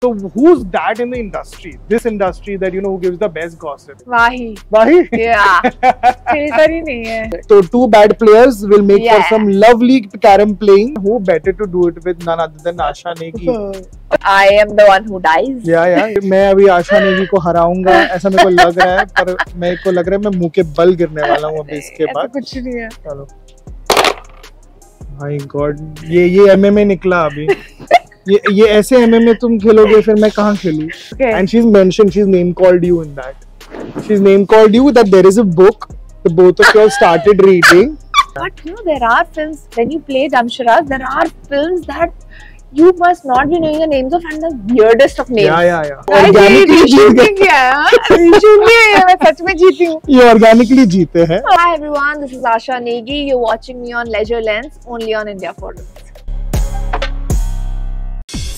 So who's that in the industry? This industry that who gives the best gossip? Wahi. Wahi? Yeah. Filter ही नहीं है. So two bad players will make for Yeah. some lovely carom playing. Who better to do it with none other than Asha Negi? I am the one who dies. Yeah. मैं अभी आशा नेगी को हराऊंगा ऐसा मेरे को लग रहा है, पर मेरे को लग रहा है मैं मुंह के बल गिरने वाला हूँ अभी इसके ऐसा बाद. कुछ नहीं है. चलो. My God, ये MMA निकला अभी. ये ऐसे MMA तुम खेलोगे फिर मैं कहाँ खेलूँ? Okay. And she's mentioned, she's name called you in that. She's name called you that there is a book the both of you all started reading. But there are films when you play Jamsharaz, there are films that you must not be knowing the names of, and the weirdest of names. Yeah. Organically जीत गया. Reshoot भी है, मैं सच में जीती हूँ. ये organically जीते हैं. Hi everyone, this is Asha Negi. You're watching me on Leisure Lens, only on India Forums.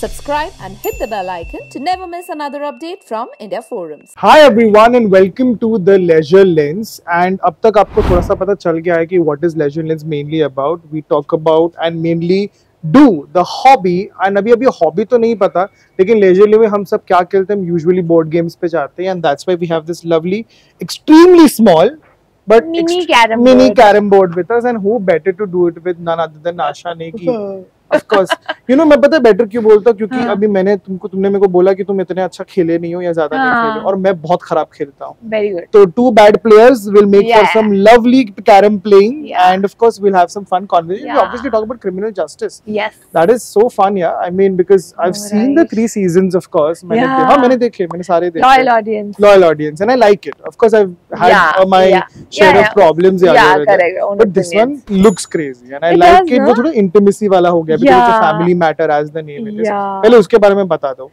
Subscribe and hit the bell icon to never miss another update from India Forums. Hi everyone and welcome to the Leisure Lens. And अब तक आपको थोड़ा सा पता चल गया है कि what is Leisure Lens mainly about. We talk about and mainly do the hobby. And अभी hobby तो नहीं पता, लेकिन leisurely में हम सब क्या खेलते हैं, usually board games पे जाते हैं, and that's why we have this lovely, extremely small but Mini carom board with us. And who better to do it with none other than Asha Negi. Of course, मैं पता है better क्यों बोलता हूँ, क्योंकि अभी तुमने मेरे को बोला कि तुम इतने अच्छा खेले नहीं हो या ज्यादा नहीं खेले, और मैं बहुत खराब खेलता हूँ. Very good. So two bad players will make for some lovely carom playing, and of course we'll have some fun conversation. We obviously talk about criminal justice. Yes. That is so fun, yeah. I mean, because I've seen the 3 seasons, of course. मैंने देखे, मैंने सारे देखे. Loyal audience, and I like it. Of course, I've had my share of problems. But this one looks crazy, and I like it. वो थोड़ा intimacy वाला हो गया. Because it's a family matter, as the name it is. पहले उसके बारे में बता दो.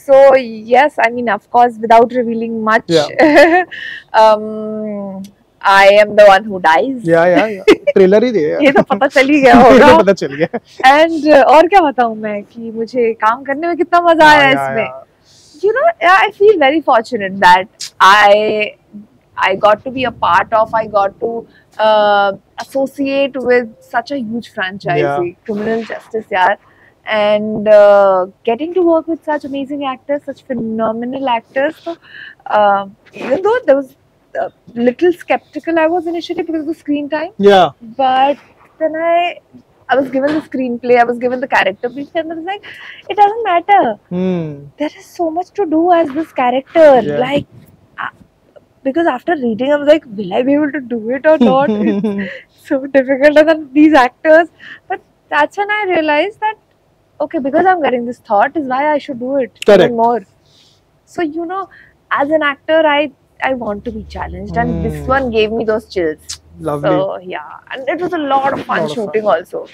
So yes, I mean, of course, without revealing much, I am the one who dies. Yeah. Trailer ही दे. ये तो पता चल ही गया होगा. पता चल गया. And और क्या बताऊँ मैं कि मुझे काम करने में कितना मजा आया इसमें. I feel very fortunate that I got to be a part of. I got to associate with such a huge franchise, Criminal Justice, and getting to work with such amazing actors, such phenomenal actors. So, even though there was a little skeptical, I was initially because of the screen time. Yeah. But then I was given the screenplay, I was given the character brief, and I was like, it doesn't matter. There is so much to do as this character. Like, because after reading, I was like, will I be able to do it or not? It's so difficult. And then these actors. But that's when I realized that, okay, because I'm getting this thought is why I should do it even more. So, as an actor, I want to be challenged. And this one gave me those chills. Lovely. So, and it was a lot of fun shooting also.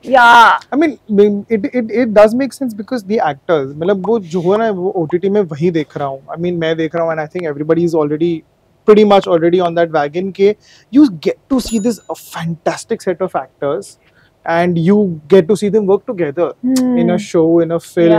Yeah. I mean, it does make sense because the actors, मतलब वो जो है ना वो OTT में वही देख रहा हूँ. I mean, मैं देख रहा हूँ, and I think everybody is pretty much already on that wagon के you get to see this a fantastic set of actors. And you get to see them work together in a show, in a film.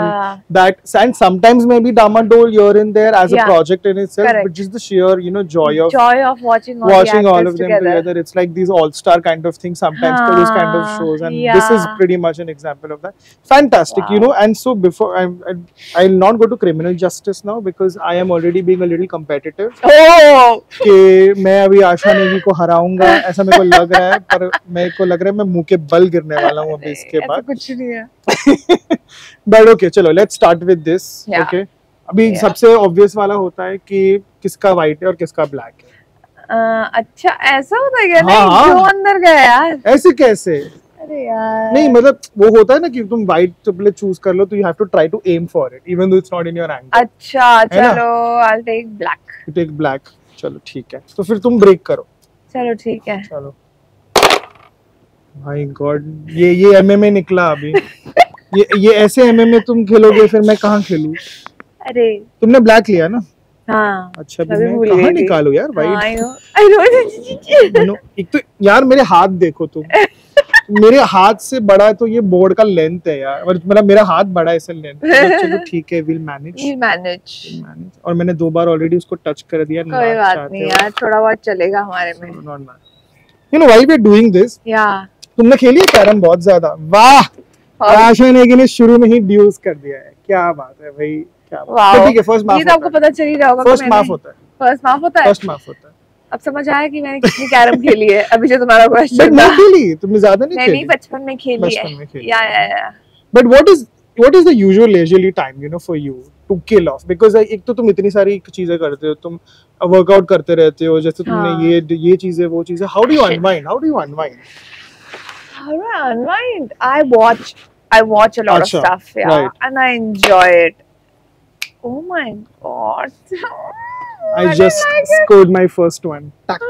And sometimes maybe Damadol here and there as a project in itself, but just the sheer, joy of watching all of them together. It's like these all-star kind of things sometimes for those kind of shows, and this is pretty much an example of that. Fantastic, And so before I'll not go to criminal justice now because I am already being a little competitive. कि मैं अभी आशा नेगी को हराऊंगा ऐसा मेरे को लग रहा है, पर मेरे को लग रहा है मैं मुंह के बल गिरने वाला हूँ अभी इसके बाद. कुछ नहीं है. But okay, चलो let's start with this. Okay. अभी सबसे obvious वाला होता है कि किसका white है और किसका black है. अच्छा ऐसा होता है क्या? नहीं, जो अंदर गया यार. ऐसे कैसे? अरे यार. नहीं मतलब वो होता है ना कि तुम white पहले choose कर लो तो you have to try to aim for it even though it's not in your angle. अच्छा चलो I'll take black. You take black. चलो ठीक है. तो फिर तुम break करो. चलो ठीक है. चलो. My God, ये MMA निकला अभी. ये ऐसे MMA तुम खेलोगे फिर मैं कहाँ खेलूँ? अरे तुमने ब्लैक लिया ना? हाँ. अच्छा मैं कहाँ निकालूँ यार वाइट? I know. एक तो यार मेरे हाथ देखो तुम. मेरे हाथ से बड़ा तो ये बोर्ड का लेंथ है यार, मतलब मेरा हाथ बड़ा है इसे लेंथ. चलो ठीक है, we'll manage. और मैंने 2 बार ऑलरेडी उसको टच कर दिया. कोई बात नहीं यार, थोड़ा बहुत चलेगा हमारे में. While we're doing this, तुमने खेली है कैरम बहुत ज्यादा? वाह आशा नेगी ने शुरू में ही ड्यूस कर दिया है, क्या बात है भाई, क्या बात है। ठीक है, फर्स्ट माफ, ये तो आपको पता चल ही रहा होगा। फर्स्ट माफ होता है, फर्स्ट माफ होता है, फर्स्ट माफ होता है। अब समझ आया कि मैंने कितनी कैरम खेली है। अभी जो तुम्हारा क्वेश्चन बट नहीं खेली तुमने, ज्यादा नहीं खेली? नहीं, बचपन में खेली है। या but what is the usual leisurely time, you know, for you to kill off? Because एक तो तुम इतनी सारी चीजें करते हो, तुम वर्कआउट करते रहते हो, जैसे तुमने ये चीजें वो चीजें, how do you unwind? How do I unwind? I watch a lot of stuff, yeah, right. And I enjoy it. Oh my god. I just scored my first one. Tuck.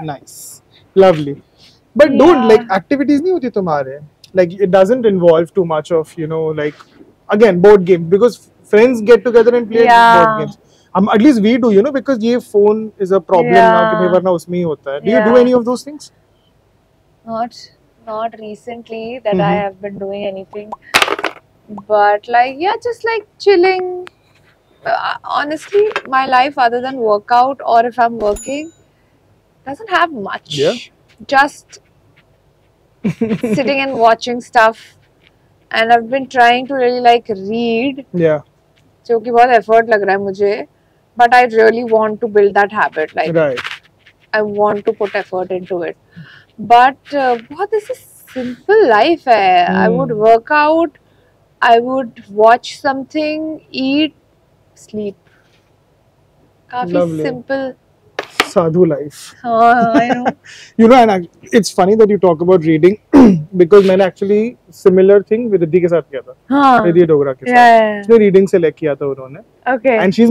Nice. Lovely. But don't, like, activities नहीं होती तुम्हारे? Like, it doesn't involve too much of, you know, like, again, board games, because friends get together and play board games. At least we do, you know, because ये phone is a problem now, कि भाई वरना उसमें ही होता है. Do you do any of those things? Not recently that I have been doing anything, but like, yeah, just like chilling. Honestly, my life other than workout or if I'm working doesn't have much. Yeah. Just sitting and watching stuff, and I've been trying to really like read. Yeah. जो कि बहुत effort लग रहा है मुझे, but I really want to build that habit. Like, right. I want to put effort into it. But बहुत ऐसे simple life है. I would work out, I would watch something, eat, sleep. काफी simple. Sadhu life. I know. You know, and it's funny that you talk about reading because मैंने actually similar thing with Riddhi के साथ किया था, रिद्धि डोगरा के साथ। उसने reading select किया था उन्होंने। Okay. And she's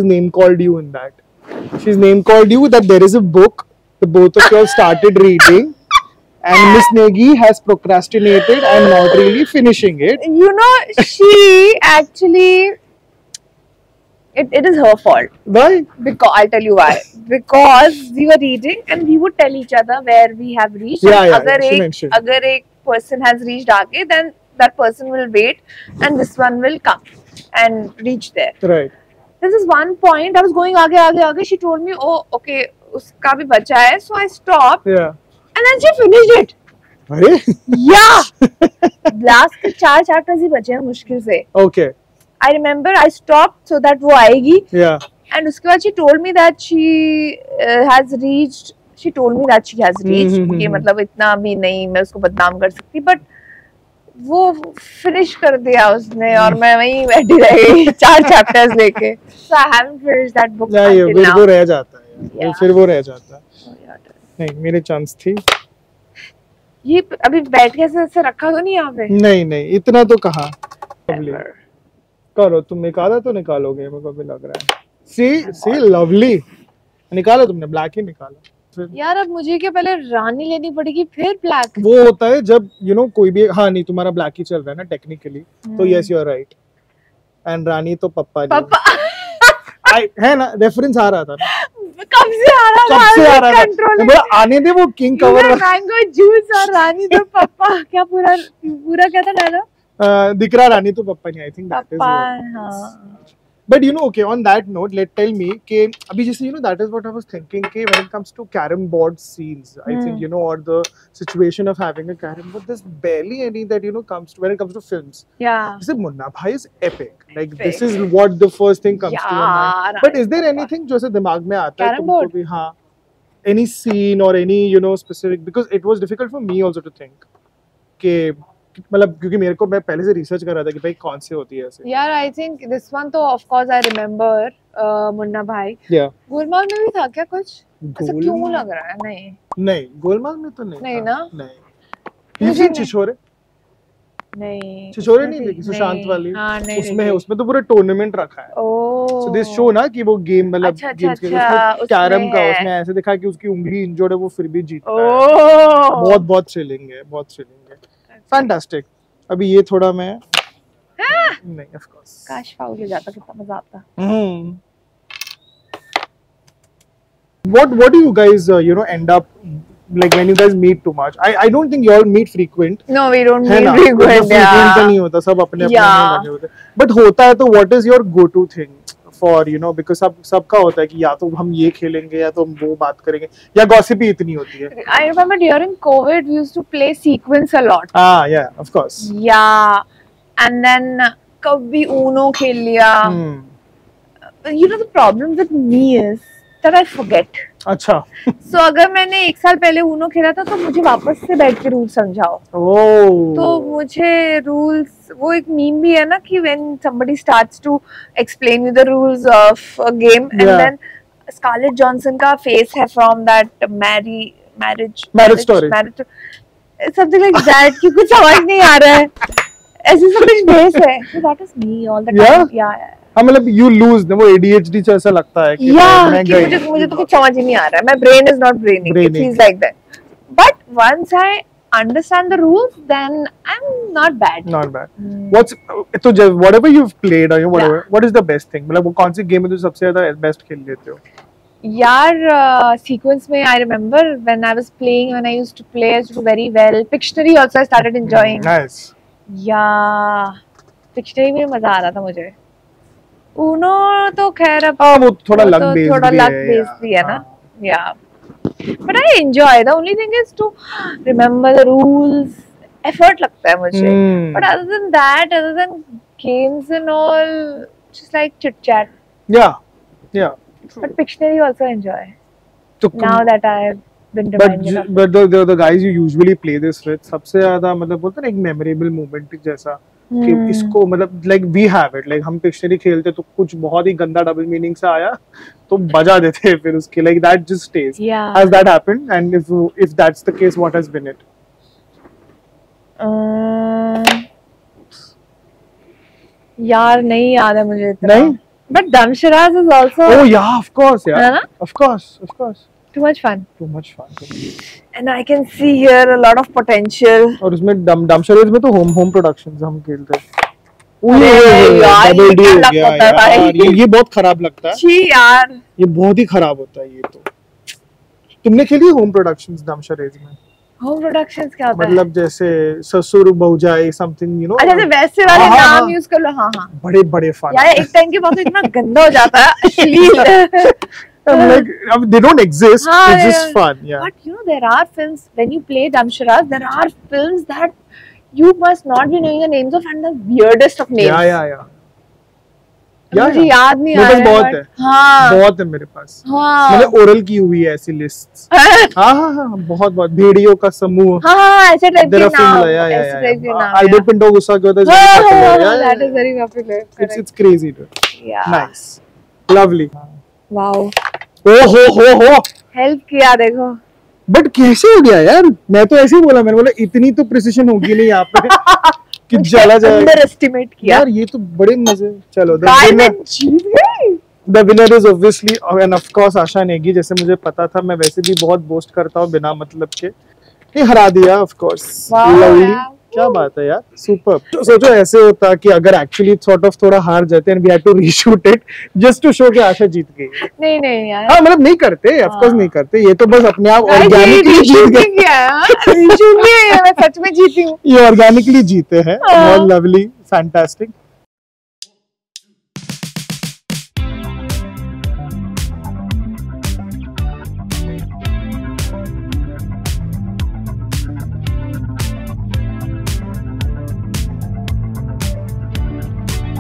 name called you in that. She's name called you that there is a book the both of you all started reading, and Miss Negi has procrastinated and not really finishing it. You know, she actually. It is her fault. Why? Because I'll tell you why. Because we were reading and we would tell each other where we have reached. Yeah, अगर एक person has reached आगे, then that person will wait and this one will come and reach there. Right. This is one point. I was going आगे. She told me, oh, okay, उसका भी बचा है. So I stopped. Yeah. And then she finished it. अरे? Yeah. Last के 4 chapters ही बचे हैं मुश्किल से. Okay. I remember I stopped so that वो आएगी. Yeah. And उसके बाद she told me that she has reached. She told me that she has reached. ये मतलब इतना भी नहीं मैं उसको बदनाम कर सकती, but वो फिनिश कर दिया उसने और मैं वहीं बैठी रह गई 4 chapters लेके. So I haven't finished that book until now. वो रह जाता है. फिर वो रह जाता है. नहीं, मेरे चांस थी. ये अभी बैठ के ऐसे रखा तो नहीं यहाँ पे? नहीं, इतना तो कहाँ. करो, तुम निकाला तो निकालोगे, मेरे को भी लग रहा है. See, lovely. निकाला तुमने, ब्लैक ही निकाला. यार अब मुझे क्या पहले रानी लेनी पड़ेगी फिर ब्लैक? वो होता है जब कोई भी, हाँ नहीं तुम्हारा ब्लैक ही चल रहा है ना टेक्निकली, तो yes you are right. And Rani तो पप्पा है ना, रेफरेंस आ रहा था ना. कब से आ रहा था? आने दे वो किंग कवर. मैंगो जूस और रानी तो पप्पा. क्या पूरा क्या था डायलॉग? दिख रहा रानी तो पप्पा नहीं. I think that is what. But okay, on that note, tell me कि अभी जैसे that is what I was thinking कि when it comes to carom board scenes, I think or the situation of having a carom board, there's barely any that comes to when it comes to films. Yeah. Jose Munna Bhai is epic. Like this is what the first thing comes to your mind. But is there anything जो ऐसे दिमाग में आता है तुमको भी? हाँ. Any scene or any specific, because it was difficult for me also to think कि मतलब क्योंकि मेरे को मैं पहले से रिसर्च कर रहा था कि भाई कौन से होती है ऐसे. यार आई थिंक दिस वन तो of course I remember Munna भाई. या गोलमाल में भी था क्या कुछ? ऐसा क्यों लग रहा है? नहीं गोलमाल में तो नहीं ना. नहीं छिछोरे नहीं देखी सुशांत वाली. उसमें है, उसमें तो पूरा टूर्नामेंट रखा है. सो दिस शो ना कि वो गेम मतलब गेम्स के कैरम का उसमें ऐसे दिखा कि उसकी उंगली इंजर्ड है, वो फिर भी जीतता है. बहुत थ्रिलिंग है. फैंटास्टिक. अभी ये थोड़ा मैं नहीं, ऑफ कोर्स काश फाउल हो जाता, कितना मजा आता. What do you guys end up like when you guys meet too much? I don't think you all meet frequent. No, we don't meet frequent. frequent तो नहीं होता, सब अपने में लगे होते. But होता है तो what is your go to thing for you know because सबका होता है कि या तो हम ये खेलेंगे या तो हम वो बात करेंगे या गॉसिप ही इतनी होती है. I remember during COVID we used to play sequence a lot. Yeah, of course. Yeah, and then कभी Uno खेल लिया. You know the problem with me is that I forget. अच्छा. So अगर मैंने एक साल पहले Uno खेला था तो मुझे वापस से बैठ के रूल समझाओ. तो मुझे rules वो एक मीम भी है ना कि when somebody starts to explain you the rules of a game and then Scarlett Johansson का face है from that marriage story. Something like that कि कुछ समझ नहीं आ रहा है. ऐसे सब कुछ बेस है. So that is me all the time. Yeah. हाँ मतलब you lose ना वो ADHD से ऐसा लगता है कि मैं कि मुझे तो कुछ समझ ही नहीं आ रहा है. My brain is not braining. It feels like that. But once I understand the rules, then I'm not bad. Not bad. So whatever you've played or whatever, what is the best thing? मतलब वो कौन सी game में तो सबसे ज़्यादा best खेल लेते हो? यार sequence में I remember when I was playing, when I used to play, I used to do very well. Pictionary also I started enjoying. Nice. Yeah, Pictionary में मजा आ रहा था मुझे. Uno तो खैर अब वो थोड़ा लक बेस्ड भी है ना. Yeah. But I enjoy. The only thing is to remember the rules. Effort लगता है मुझे. But other than that, other than games and all, just like chit chat. Yeah. True. But Pictionary also enjoy. Now that I've been reminded of. But the guys you usually play this with, सबसे ज़्यादा मतलब बोलते हैं एक memorable moment जैसा कि इसको मतलब like we have it, like हम Pictionary खेलते तो कुछ बहुत ही गंदा double meaning सा आया तो बजा देते हैं फिर उसके like that just stays. Yeah. Has that happened? And if that's the case, what has been it? यार नहीं याद है मुझे इतना. नहीं? But Damsharaz is also. Oh yeah, of course, yeah. है ना? Of course. Too much fun. And I can see here a lot of potential. और उसमें Damsharaz में तो home productions हम खेलते हैं. ये बहुत खराब लगता है. जी यार. ये बहुत ही खराब होता है ये तो. तुमने खेली होम प्रोडक्शंस Damsharaz में? होम प्रोडक्शंस क्या होता है? मतलब जैसे ससुर बहुजाई समथिंग यू नो. अच्छा वैसे वाले नाम यूज कर लो. हाँ बड़े फन. यार एक टाइम के बाद तो इतना गंदा हो जाता है अश्लील. Like they don't exist. It's just fun. Yeah. But you know there are films when you play Damsharaz, there are films that you must not be knowing the names of and the weirdest of names. Yeah. मुझे याद नहीं आ रहा है. बहुत है. हाँ. बहुत है मेरे पास. हाँ. मैंने ओरल की हुई है ऐसी लिस्ट्स. हाँ. बहुत भेड़ियों का समूह. हाँ ऐसे टाइप के नाम. ऐसे टाइप के नाम. अल्बर्ट पिंटो गुस्सा क्यों होता है? That is very popular. It's crazy. Yeah. Nice. Lovely. Wow. हो. हेल्प किया देखो. बट कैसे हो गया यार? मैं तो ऐसे ही बोला. मैंने बोला इतनी तो प्रिसिशन होगी नहीं यहाँ पे कि चला जाएगा. अंडर एस्टिमेट किया यार. ये तो बड़े मजे. चलो the winner is obviously and of course आशा नेगी. जैसे मुझे पता था. मैं वैसे भी बहुत बोस्ट करता हूँ बिना मतलब के. ये हरा दिया of course. Lovely. क्या बात है यार. सुपर. सोचो ऐसे होता कि अगर एक्चुअली सॉर्ट ऑफ थोड़ा हार जाते and we had to reshoot it just to show कि आशा जीत गई. नहीं यार. हाँ मतलब नहीं करते. of course नहीं करते. ये तो बस अपने आप ऑर्गेनिकली जीत गए. मैं सच में जीती हूँ. ये ऑर्गेनिकली जीते हैं. बहुत लवली. फैंटास्टिक.